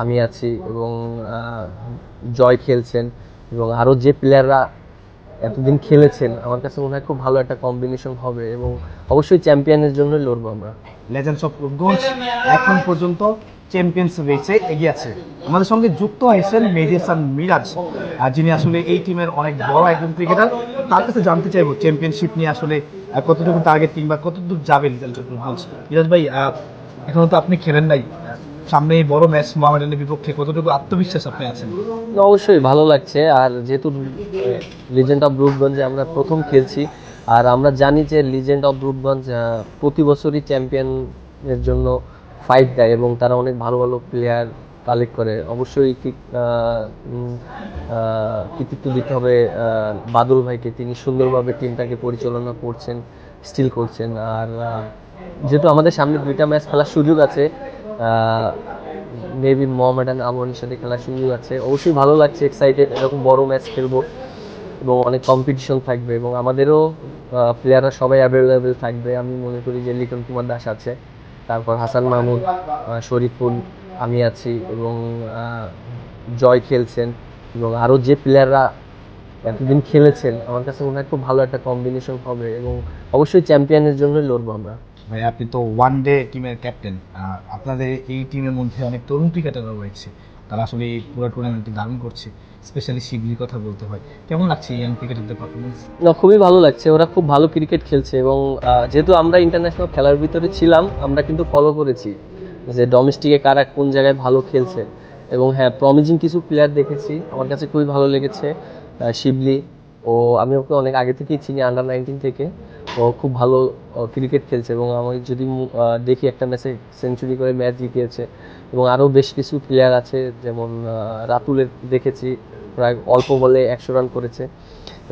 আমি আছি এবং জয় খেলছেন এবং আরও যে প্লেয়াররা এতদিন খেলেছেন, আমার কাছে মনে হয় খুব ভালো একটা কম্বিনেশন হবে এবং অবশ্যই চ্যাম্পিয়নের জন্যই লড়বো আমরা। লেজেন্ডস অফ রূপগঞ্জ এখন পর্যন্ত চ্যাম্পিয়ন্স রেসে এগিয়ে আছে। আমাদের সঙ্গে যুক্ত হয়েছেন মেহেদী হাসান মিরাজ, যিনি আসলে এই টিমের অনেক বড় একজন ক্রিকেটার। তার কাছে জানতে চাইবো চ্যাম্পিয়নশিপ নিয়ে আসলে কতটুকু টার্গেটিং বা কতটুকু যাবে লেজেন্ডস অফ রূপগঞ্জ। মিরাজ ভাই, এখনো তো আপনি খেলেন নাই, সামনে এই বড় ম্যাচ মোহামেডানের বিপক্ষে কতটুকু আত্মবিশ্বাস আপনি আছেন? অবশ্যই ভালো লাগছে, আর যেহেতু লিজেন্ড অফ রূপগঞ্জে আমরা প্রথম খেলছি, আর আমরা জানি যে লিজেন্ড অফ রূপগঞ্জ প্রতি বছরই চ্যাম্পিয়নের জন্য ফাইট দেয় এবং তারা অনেক ভালো ভালো প্লেয়ার কালেক্ট করে। অবশ্যই কৃতিত্ব দিতে হবে বাদল ভাইকে, তিনি সুন্দরভাবে টিমটাকে পরিচালনা করছেন, স্টিল করছেন। আর যেহেতু আমাদের সামনে 2টা ম্যাচ খেলার সুযোগ আছে, মেবি মোহামেডান আমনের সাথে খেলার সুযোগ আছে, অবশ্যই ভালো লাগছে, এক্সাইটেড। এরকম বড় ম্যাচ খেলবো এবং অনেক কম্পিটিশন থাকবে এবং আমাদেরও প্লেয়াররা সবাই অ্যাভেলেবেল থাকবে। আমি মনে করি যে লিটন কুমার দাস আছে, তারপর হাসান মাহমুদ, শরীফুল, আমি আছি এবং জয় খেলছেন এবং আরও যে প্লেয়াররা এতদিন খেলেছেন, আমার কাছে মনে হয় খুব ভালো একটা কম্বিনেশন হবে এবং অবশ্যই চ্যাম্পিয়নের জন্যই লড়বো আমরা। ভাই, আপনি তো ওয়ান ডে টিমের ক্যাপ্টেন, আপনাদের এই টিমের মধ্যে অনেক তরুণ ক্রিকেটাররা রয়েছে, তারা আসলে এই পুরো টুর্নামেন্টে দারুণ করছে। স্পেশালি শিবলির কথা বলতে হয়, কেমন লাগছে ইয়াং ক্রিকেটারদের পারফরমেন্স? না, খুবই ভালো লাগছে, ওরা খুব ভালো ক্রিকেট খেলছে এবং যেহেতু আমরা ইন্টারন্যাশনাল খেলার ভিতরে ছিলাম, আমরা কিন্তু ফলো করেছি যে ডোমেস্টিকে কারা কোন জায়গায় ভালো খেলছে। এবং হ্যাঁ, প্রমিজিং কিছু প্লেয়ার দেখেছি, আমার কাছে খুবই ভালো লেগেছে। শিবলি, ও আমি ওকে অনেক আগে থেকেই চিনি, আন্ডার 19 থেকে। ও খুব ভালো ক্রিকেট খেলছে এবং আমি যদি দেখি একটা ম্যাচে সেঞ্চুরি করে ম্যাচ জিতিয়েছে। এবং আরও বেশ কিছু প্লেয়ার আছে, যেমন রাতুলের দেখেছি, প্রায় অল্প বলে 100 রান করেছে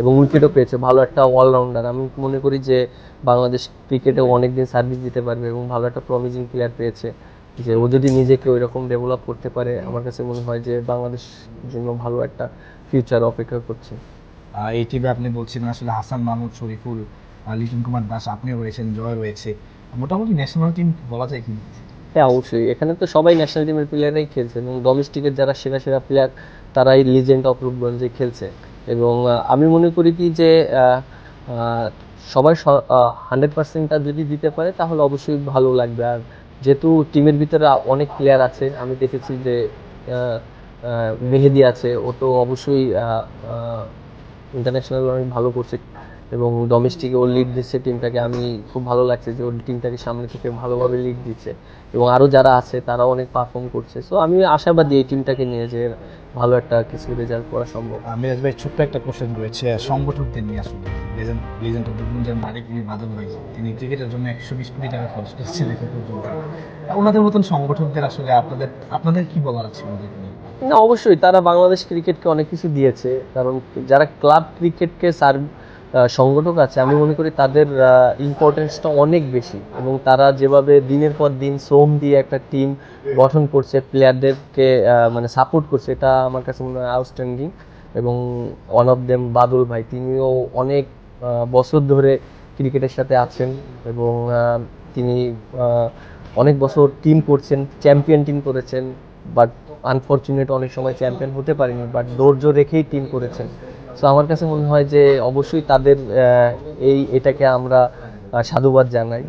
এবং উইকেটও পেয়েছে, ভালো একটা অলরাউন্ডার। আমি মনে করি যে বাংলাদেশ ক্রিকেটেও অনেকদিন সার্ভিস দিতে পারবে এবং ভালো একটা প্রমিজিং প্লেয়ার পেয়েছে, যে ও যদি নিজেকে ওই রকম ডেভেলপ করতে পারে, আমার কাছে মনে হয় যে বাংলাদেশ জন্য ভালো একটা ফিউচার অপেক্ষা করছে। এই টিমে আপনি বলছিলেন আসলে হাসান মাহমুদ, শরীফুল, লিটন কুমার দাস, আপনিও রয়েছেন, জয় রয়েছে, মোটামুটি ন্যাশনাল টিম বলা যায় কি? হ্যাঁ, অবশ্যই এখানে তো সবাই ন্যাশনাল টিমের প্লেয়াররাই খেলছে এবং ডোমেস্টিকের যারা সেরা সেরা প্লেয়ার, তারাই লিজেন্ড অফ রূপগঞ্জে খেলছে। এবং আমি মনে করি কি যে সবাই 100%টা যদি দিতে পারে তাহলে অবশ্যই ভালো লাগবে। আর যেহেতু টিমের ভিতরে অনেক প্লেয়ার আছে, আমি দেখেছি যে মেহেদী আছে, ও তো অবশ্যই ইন্টারন্যাশনাল অনেক ভালো করছে এবং ডোমেস্টিকে ও লিড দিচ্ছে টিমটাকে। আমি খুব ভালো লাগছে যে ওর টিমটাকে সামনে থেকে ভালোভাবে লিড দিচ্ছে এবং আরও যারা আছে তারাও অনেক পারফর্ম করছে। সো আমি আশাবাদী এই টিমটাকে নিয়ে যে ভালো একটা কিছু রেজাল্ট করা সম্ভব। মিরাজ ভাই, ছোট্ট একটা কোশ্চেন রয়েছে সংগঠকদের নিয়ে। আসলে লেজেন্ড লেজেন্ড অফ রূপগঞ্জের মালিক বাদল ভাই, তিনি ক্রিকেটের জন্য 120 কোটি টাকা খরচ করছেন এখন পর্যন্ত। ওনাদের মতন সংগঠকদের আসলে আপনাদের আপনাদের কি বলার আছে ওদের নিয়ে? না, অবশ্যই তারা বাংলাদেশ ক্রিকেটকে অনেক কিছু দিয়েছে, কারণ যারা ক্লাব ক্রিকেটকে সংগঠক আছে, আমি মনে করি তাদের ইম্পর্টেন্সটা অনেক বেশি এবং তারা যেভাবে দিনের পর দিন শ্রম দিয়ে একটা টিম গঠন করছে, প্লেয়ারদেরকে মানে সাপোর্ট করছে, এটা আমার কাছে মনে হয় আউটস্ট্যান্ডিং। এবং ওয়ান অফ দেম বাদল ভাই, তিনিও অনেক বছর ধরে ক্রিকেটের সাথে আছেন এবং তিনি অনেক বছর টিম করছেন, চ্যাম্পিয়ন টিম করেছেন, বাট আনফর্চুনেট অনেক সময় চ্যাম্পিয়ন হতে পারেনি, বাট ধৈর্য রেখেই টিম করেছেন। সো আমার কাছে মনে হয় যে অবশ্যই তাদের এটাকে আমরা সাধুবাদ জানাই।